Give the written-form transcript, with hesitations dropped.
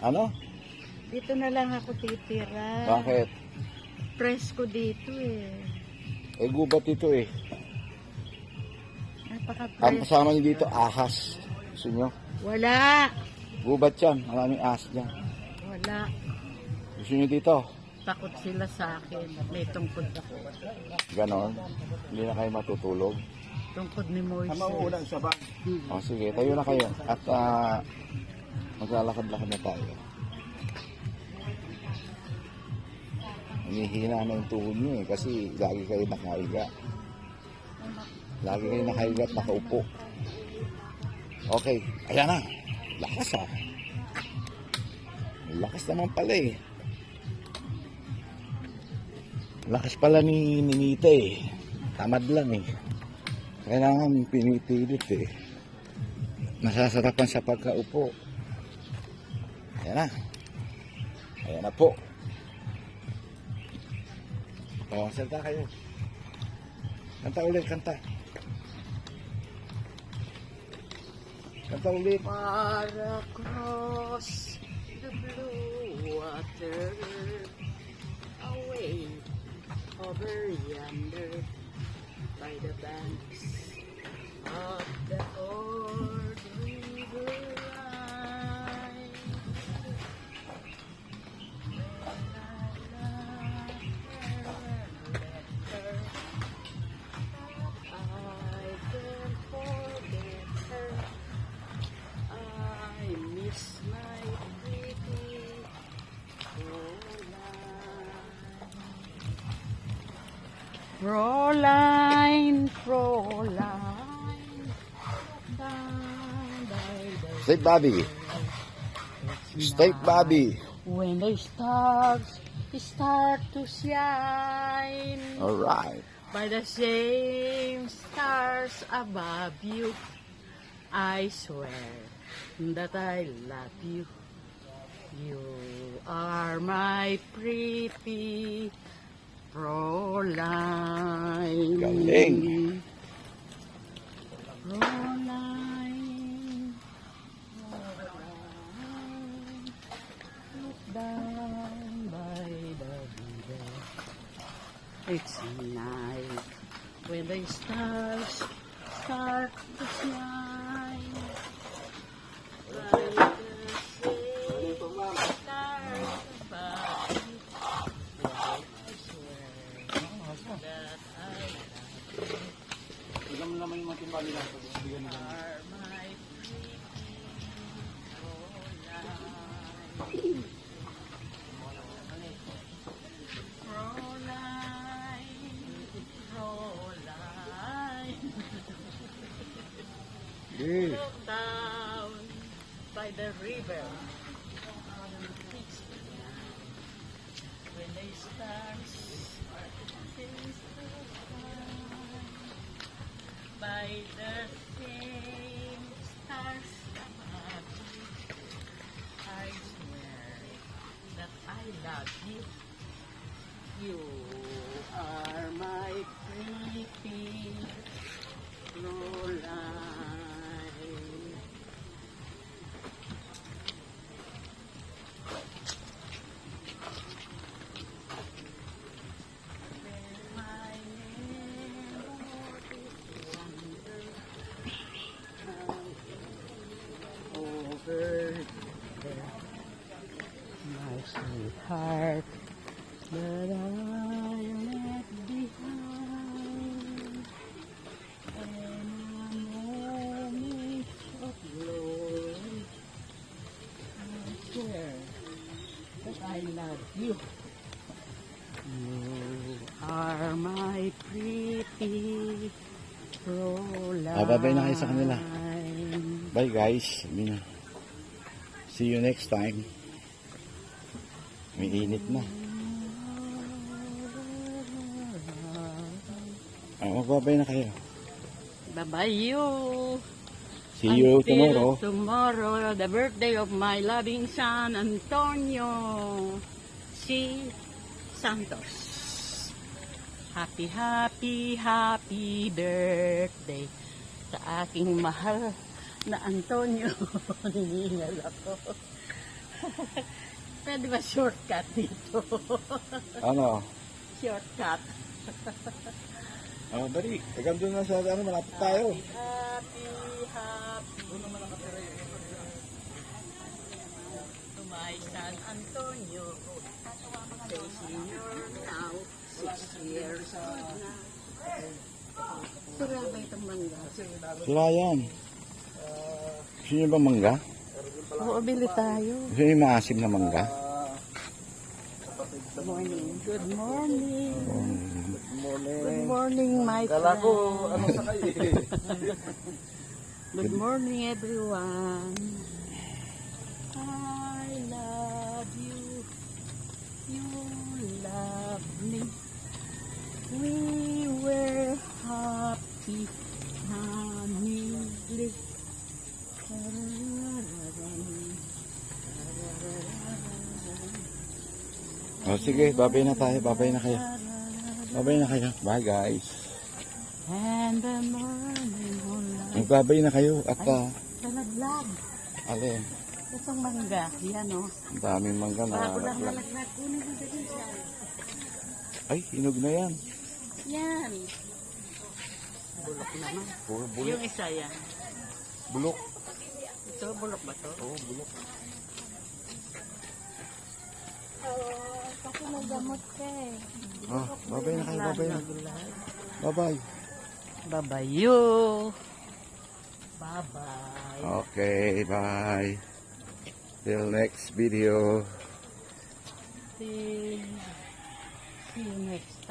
Ano? Dito na lang ako titira. Bakit? Presko dito eh. Eh, gubat ito eh. Ang Napaka-presko. kasama niyo dito, ahas. Gusto nyo? Wala. Gubat yan. Maraming ahas dyan. Wala. Gusto nyo dito? Takot sila sa akin. May tungkod ako. Ganon. Hindi na kayo matutulog. Tungkod ni Moises. siya ba? O sige, tayo na kayo. At maglalakad-lakad na tayo. Hinihina na yung tuhod nyo eh. Kasi lagi kayo nakahiga. Lagi kayo nakahiga at nakaupo. Okay. Ayan na. Lakas ah. Lakas naman pala eh. Lakas pala ni Ninita eh. Tamad lang eh. Kailangan pinipilit eh. Nasasarapan sa pagkaupo. Ayan na. Ayan na po. O, salta kayo. Kanta ulit, kanta. Kanta ulit. Far across the blue water, away over yonder, by the banks of the old river line. I can't forget her. I miss my pretty Fräulein, Fräulein, State Bobby. State Bobby. when the stars start to shine Alright. by the same stars above you, I swear that I love you. You are my pretty Fräulein. Galing. Fräulein, Fräulein, look down by the river. It's night when the stars start to shine. Like the same stars above you. I swear that I Ilang naman yung matimbali lang. Bigyan nila. are my pretty Fräulein. Fräulein, Okay. look down by the river. When the stars by the same stars above you, I swear that I love you. You are my pretty Fräulein. When my memory wanders over there, my sweetheart that I left behind, and a moment of glory, I swear that I love you. You are my pretty Fräulein. Babay na kayo sa kanila. Bye guys. See you next time. May init na. Magbabay na kayo. Bye-bye you. See you Until tomorrow. tomorrow, the birthday of my loving son, Antonio C. Santos. Happy, happy, happy birthday sa aking mahal na Antonio. Hiningal ako. Pwede ba shortcut dito? Ano? Shortcut. Dali. Hanggang doon na sa ano, malapit tayo. Happy, happy. To my San Antonio. Say senior now. 6 years old na. Sira ba itong mangga? Sila yan. Gusto niyo ba mangga? Oo, bili tayo. Gusto niyo yung maasim na mangga? Good morning. Good morning. Morning. Good morning, my friend. Kala ko, ano sa kayo Good morning, everyone. I love you. You love me. We were happy. Family. Oh, sige, babay na tayo. Babay na kayo. Babay na kayo. Bye, guys. And the morning light. Magbabay na kayo. At, Nalaglag. alin, Itong mangga. Yan o. ang daming mangga na Bago lang nalaglag. nalaglag. Kunin mo din siya. Ay, hinog na yan. Yan. Bulok naman. Puro bulok. Yung isa yan. Bulok. Ito, bulok ba to? Oo, bulok. Kasi may gamot ka eh. Ah, babay na kayo. Babay na. Bye-bye. Bye-bye you. Bye-bye. Okay, bye. Till next video. See you next time.